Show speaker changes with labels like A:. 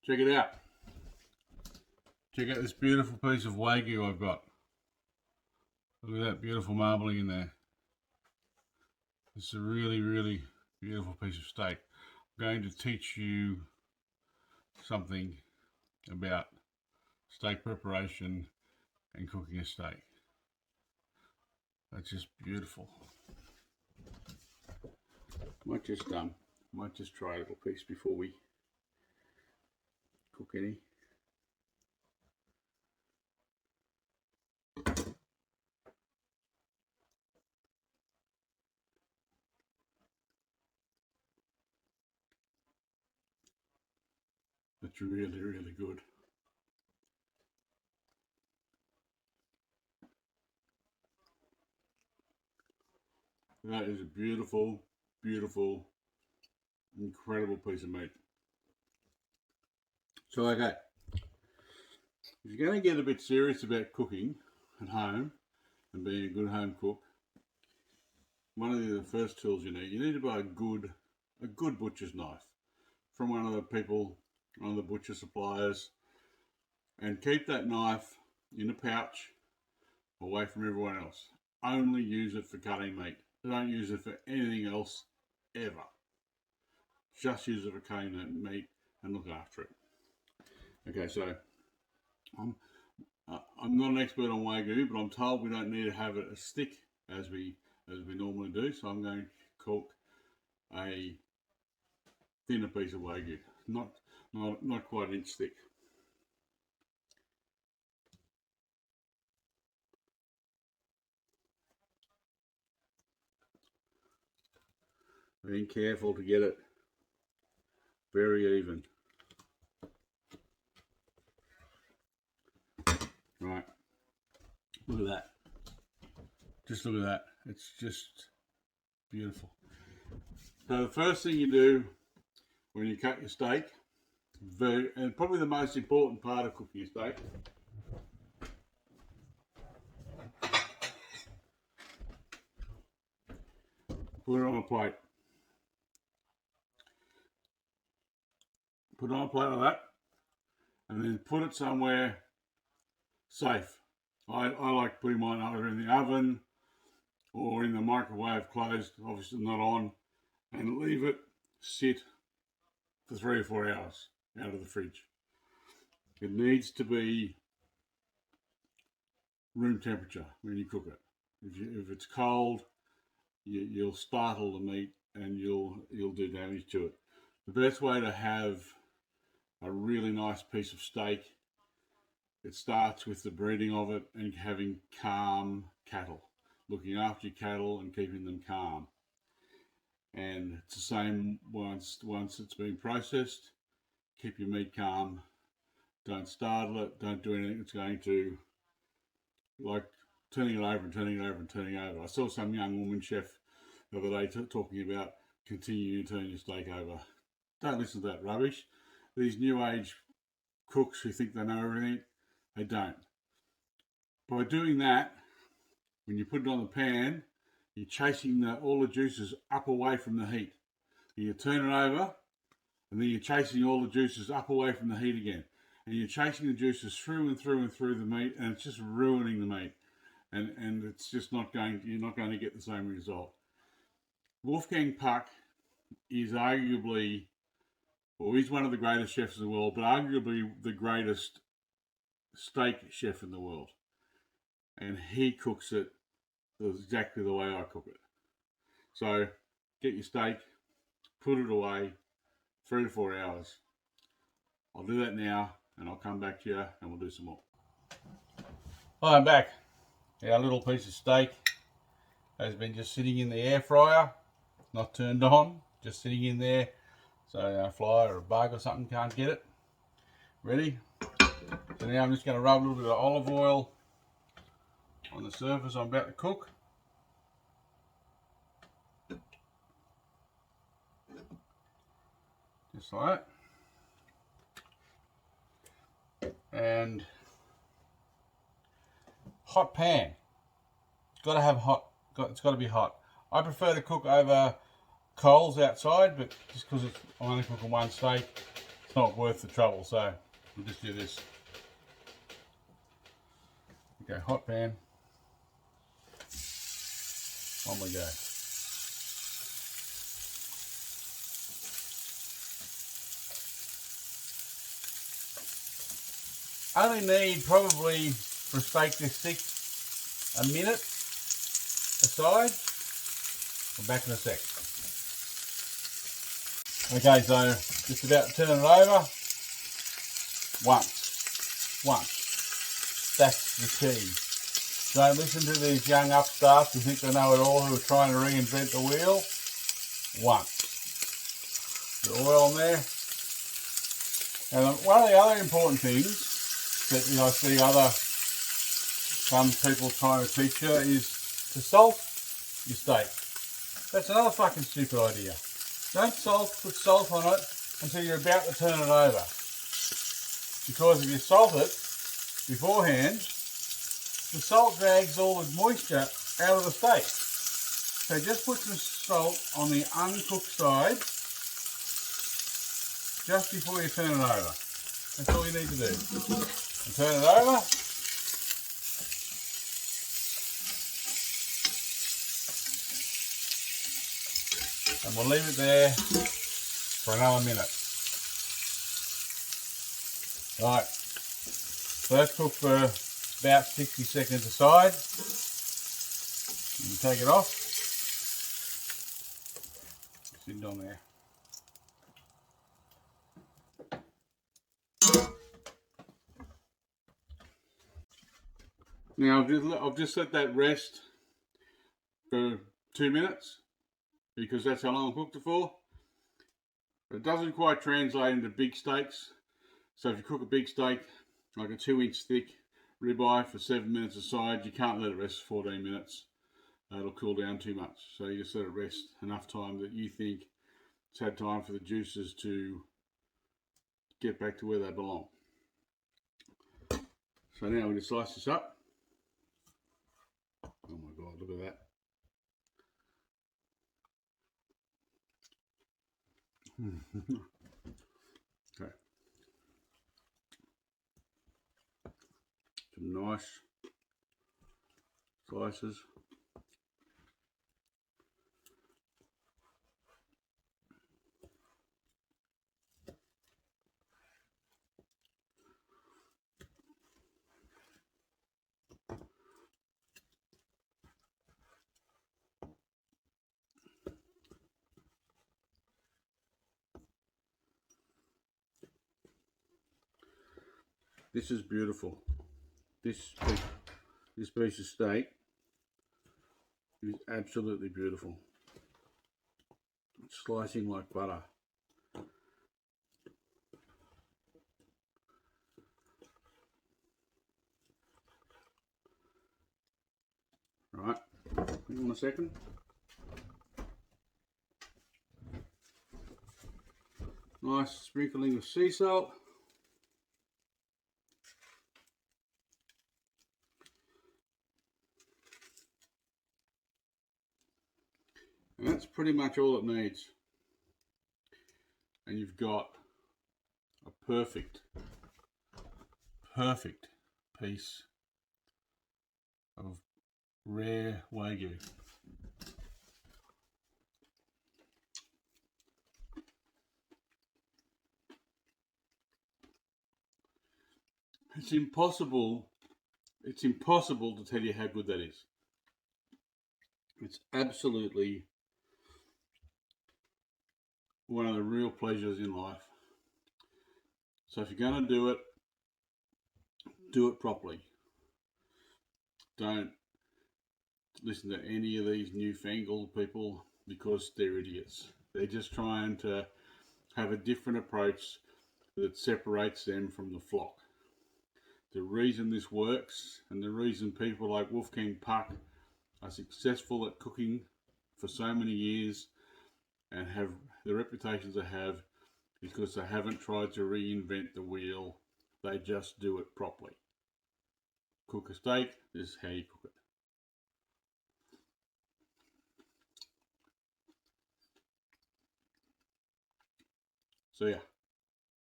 A: Check it out. Check out this beautiful piece of Wagyu I've got. Look at that beautiful marbling in there. It's a really, really beautiful piece of steak. I'm going to teach you something about steak preparation and cooking a steak. That's just beautiful. Might just try a little piece before we cook any. It's really, really good. That is a beautiful, beautiful, incredible piece of meat. So okay, if you're going to get a bit serious about cooking at home and being a good home cook, one of the first tools you need to buy a good butcher's knife from one of the butcher suppliers, and keep that knife in a pouch away from everyone else. Only use it for cutting meat. Don't use it for anything else ever. Just use it for cutting that meat and look after it. Okay, so I'm not an expert on Wagyu, but I'm told we don't need to have it as thick as we normally do. So I'm going to cook a thinner piece of Wagyu, not quite an inch thick. Being careful to get it very even. Right, look at that. Just look at that. It's just beautiful. So the first thing you do when you cut your steak, and probably the most important part of cooking a steak, put it on a plate. Put it on a plate like that, and then put it somewhere safe. I like putting mine either in the oven or in the microwave closed, obviously not on, and leave it sit for 3 or 4 hours out of the fridge. It needs to be room temperature when you cook it. If it's cold, you'll startle the meat and you'll do damage to it. The best way to have a really nice piece of steak, it starts with the breeding of it and having calm cattle, looking after your cattle and keeping them calm. And it's the same once it's been processed. Keep your meat calm. Don't startle it. Don't do anything that's going to, like, turning it over and turning it over and turning it over. I saw some young woman chef the other day talking about continuing to turn your steak over. Don't listen to that rubbish. These new age cooks who think they know everything, they don't. By doing that, when you put it on the pan, you're chasing all the juices up away from the heat. And you turn it over, and then you're chasing all the juices up away from the heat again. And you're chasing the juices through and through and through the meat, and it's just ruining the meat. And it's just you're not going to get the same result. Wolfgang Puck is arguably, well, he's one of the greatest chefs in the world, but arguably the greatest steak chef in the world. And he cooks it exactly the way I cook it. So get your steak, put it away 3 to 4 hours. I'll do that now and I'll come back to you and we'll do some more. Hi, I'm back. Our little piece of steak has been just sitting in the air fryer, not turned on, just sitting in there so a fly or a bug or something can't get it. Ready? So now I'm just going to rub a little bit of olive oil on the surface I'm about to cook. Just like that. And hot pan. It's got to have hot. It's got to be hot. I prefer to cook over coals outside, but just because I'm only cooking one steak, not worth the trouble, so we'll just do this. Okay, hot pan. On we go. Only need probably for a steak this thick a minute aside. I'm back in a sec. Okay, so just about to turn it over. Once. That's the key. Don't listen to these young upstarts who think they know it all, who are trying to reinvent the wheel. Once. The oil on there. And one of the other important things that I see some people trying to teach you is to salt your steak. That's another fucking stupid idea. Don't put salt on it until you're about to turn it over. Because if you salt it beforehand, the salt drags all the moisture out of the steak. So just put some salt on the uncooked side just before you turn it over. That's all you need to do. And turn it over. And we'll leave it there for another minute. Right, so that's cooked for about 60 seconds aside. You can take it off. Sit it on there. Now I've just let that rest for 2 minutes because that's how long I cooked it for. But it doesn't quite translate into big steaks. So if you cook a big steak, like a 2-inch thick ribeye for 7 minutes aside, you can't let it rest for 14 minutes. It'll cool down too much. So you just let it rest enough time that you think it's had time for the juices to get back to where they belong. So now we just slice this up. Oh my God, look at that. Okay. Some nice slices. This is beautiful. This piece of steak is absolutely beautiful. It's slicing like butter. Right, hang on a second. Nice sprinkling of sea salt. And that's pretty much all it needs. And you've got a perfect piece of rare Wagyu. It's impossible to tell you how good that is. It's absolutely one of the real pleasures in life. So if you're going to do it properly. Don't listen to any of these newfangled people because they're idiots. They're just trying to have a different approach that separates them from the flock. The reason this works and the reason people like Wolfgang Puck are successful at cooking for so many years and have the reputations they have is because they haven't tried to reinvent the wheel. They just do it properly. Cook a steak, this is how you cook it. So yeah.